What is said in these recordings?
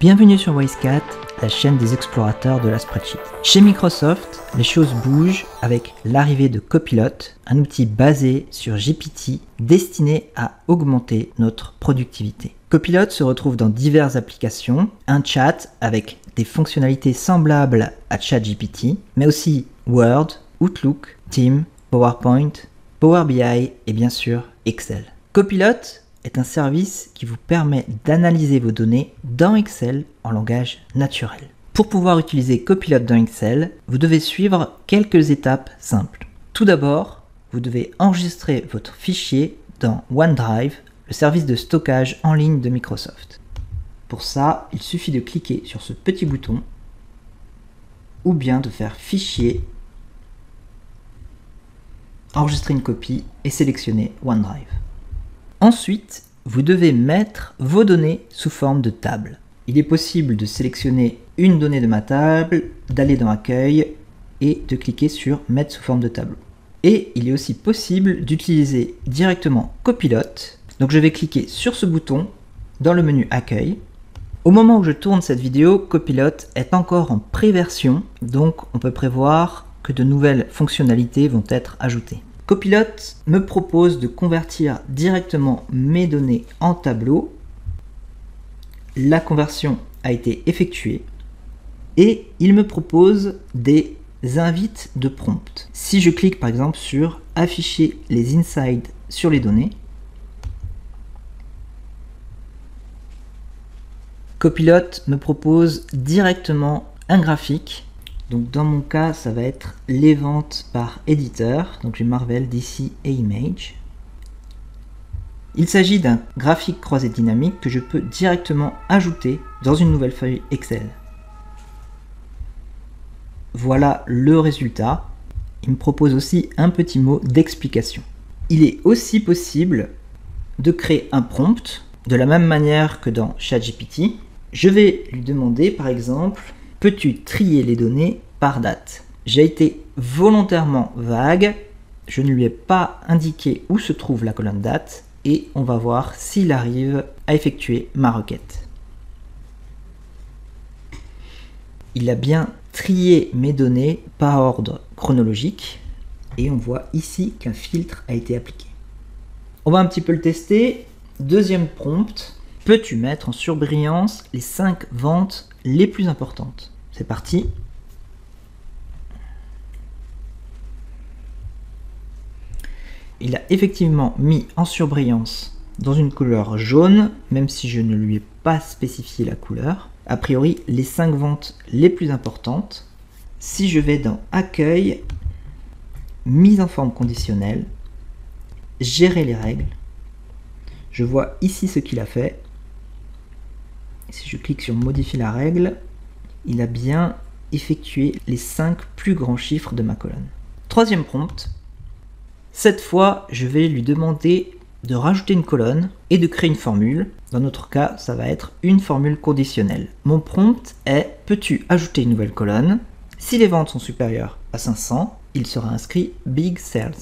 Bienvenue sur Wisecat, la chaîne des explorateurs de la spreadsheet. Chez Microsoft, les choses bougent avec l'arrivée de Copilot, un outil basé sur GPT destiné à augmenter notre productivité. Copilot se retrouve dans diverses applications, un chat avec des fonctionnalités semblables à ChatGPT, mais aussi Word, Outlook, Teams, PowerPoint, Power BI et bien sûr Excel. Copilot est un service qui vous permet d'analyser vos données dans Excel en langage naturel. Pour pouvoir utiliser Copilot dans Excel, vous devez suivre quelques étapes simples. Tout d'abord, vous devez enregistrer votre fichier dans OneDrive, le service de stockage en ligne de Microsoft. Pour ça, il suffit de cliquer sur ce petit bouton ou bien de faire Fichier, enregistrer une copie et sélectionner OneDrive. Ensuite, vous devez mettre vos données sous forme de table. Il est possible de sélectionner une donnée de ma table, d'aller dans Accueil et de cliquer sur Mettre sous forme de tableau. Et il est aussi possible d'utiliser directement Copilot. Donc je vais cliquer sur ce bouton dans le menu Accueil. Au moment où je tourne cette vidéo, Copilot est encore en pré-version, donc on peut prévoir que de nouvelles fonctionnalités vont être ajoutées. Copilot me propose de convertir directement mes données en tableau. La conversion a été effectuée et il me propose des invites de prompt. Si je clique par exemple sur afficher les insights sur les données, Copilot me propose directement un graphique. Donc dans mon cas, ça va être les ventes par éditeur. Donc j'ai Marvel, DC et Image. Il s'agit d'un graphique croisé dynamique que je peux directement ajouter dans une nouvelle feuille Excel. Voilà le résultat. Il me propose aussi un petit mot d'explication. Il est aussi possible de créer un prompt de la même manière que dans ChatGPT. Je vais lui demander par exemple: peux-tu trier les données par date? J'ai été volontairement vague, je ne lui ai pas indiqué où se trouve la colonne date et on va voir s'il arrive à effectuer ma requête. Il a bien trié mes données par ordre chronologique et on voit ici qu'un filtre a été appliqué. On va un petit peu le tester. Deuxième prompt: peux-tu mettre en surbrillance les 5 ventes les plus importantes? C'est parti. Il a effectivement mis en surbrillance dans une couleur jaune, même si je ne lui ai pas spécifié la couleur. A priori, les 5 ventes les plus importantes. Si je vais dans Accueil, mise en forme conditionnelle, gérer les règles, je vois ici ce qu'il a fait. Si je clique sur modifier la règle, il a bien effectué les 5 plus grands chiffres de ma colonne. Troisième prompt. Cette fois, je vais lui demander de rajouter une colonne et de créer une formule. Dans notre cas, ça va être une formule conditionnelle. Mon prompt est: peux-tu ajouter une nouvelle colonne? Si les ventes sont supérieures à 500, il sera inscrit Big Sales.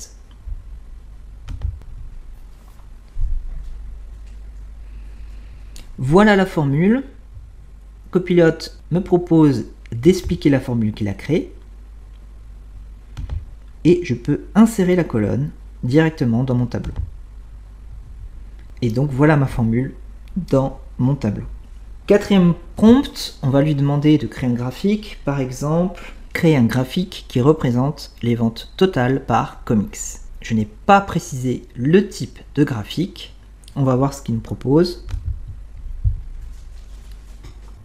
Voilà la formule. Copilot me propose d'expliquer la formule qu'il a créée et je peux insérer la colonne directement dans mon tableau. Et donc voilà ma formule dans mon tableau. Quatrième prompt, on va lui demander de créer un graphique. Par exemple, créer un graphique qui représente les ventes totales par comics. Je n'ai pas précisé le type de graphique. On va voir ce qu'il me propose.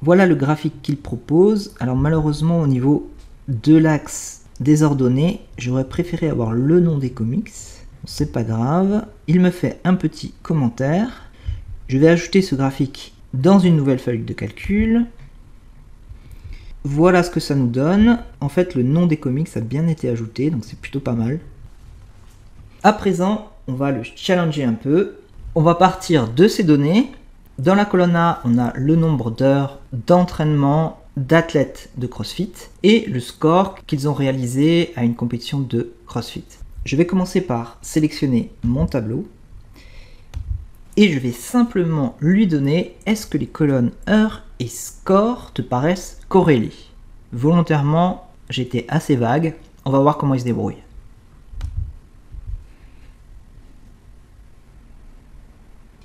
Voilà le graphique qu'il propose. Alors malheureusement au niveau de l'axe des ordonnées, j'aurais préféré avoir le nom des comics. C'est pas grave. Il me fait un petit commentaire. Je vais ajouter ce graphique dans une nouvelle feuille de calcul. Voilà ce que ça nous donne. En fait, le nom des comics a bien été ajouté, donc c'est plutôt pas mal. À présent, on va le challenger un peu. On va partir de ces données. Dans la colonne A, on a le nombre d'heures d'entraînement d'athlètes de CrossFit et le score qu'ils ont réalisé à une compétition de CrossFit. Je vais commencer par sélectionner mon tableau et je vais simplement lui donner: est-ce que les colonnes heures et score te paraissent corrélés. Volontairement, j'étais assez vague. On va voir comment ils se débrouillent.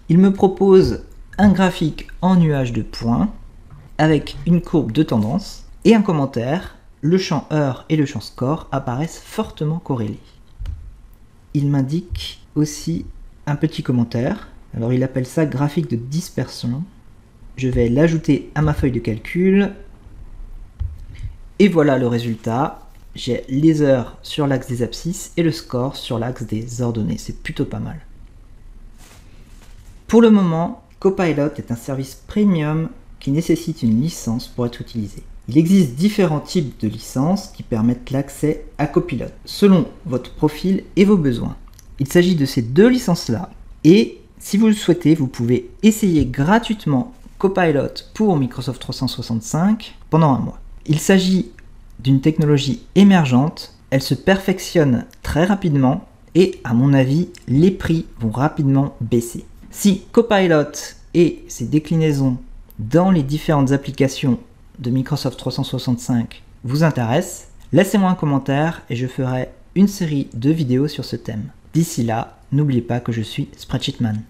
Il me propose un graphique en nuage de points avec une courbe de tendance et un commentaire. Le champ heure et le champ score apparaissent fortement corrélés. Il m'indique aussi un petit commentaire. Alors il appelle ça graphique de dispersion. Je vais l'ajouter à ma feuille de calcul. Et voilà le résultat. J'ai les heures sur l'axe des abscisses et le score sur l'axe des ordonnées. C'est plutôt pas mal. Pour le moment, Copilot est un service premium qui nécessite une licence pour être utilisé. Il existe différents types de licences qui permettent l'accès à Copilot, selon votre profil et vos besoins. Il s'agit de ces deux licences-là, et si vous le souhaitez, vous pouvez essayer gratuitement Copilot pour Microsoft 365 pendant un mois. Il s'agit d'une technologie émergente, elle se perfectionne très rapidement, et à mon avis, les prix vont rapidement baisser. Si Copilot et ses déclinaisons dans les différentes applications de Microsoft 365 vous intéresse, laissez-moi un commentaire et je ferai une série de vidéos sur ce thème. D'ici là, n'oubliez pas que je suis Spreadsheetman.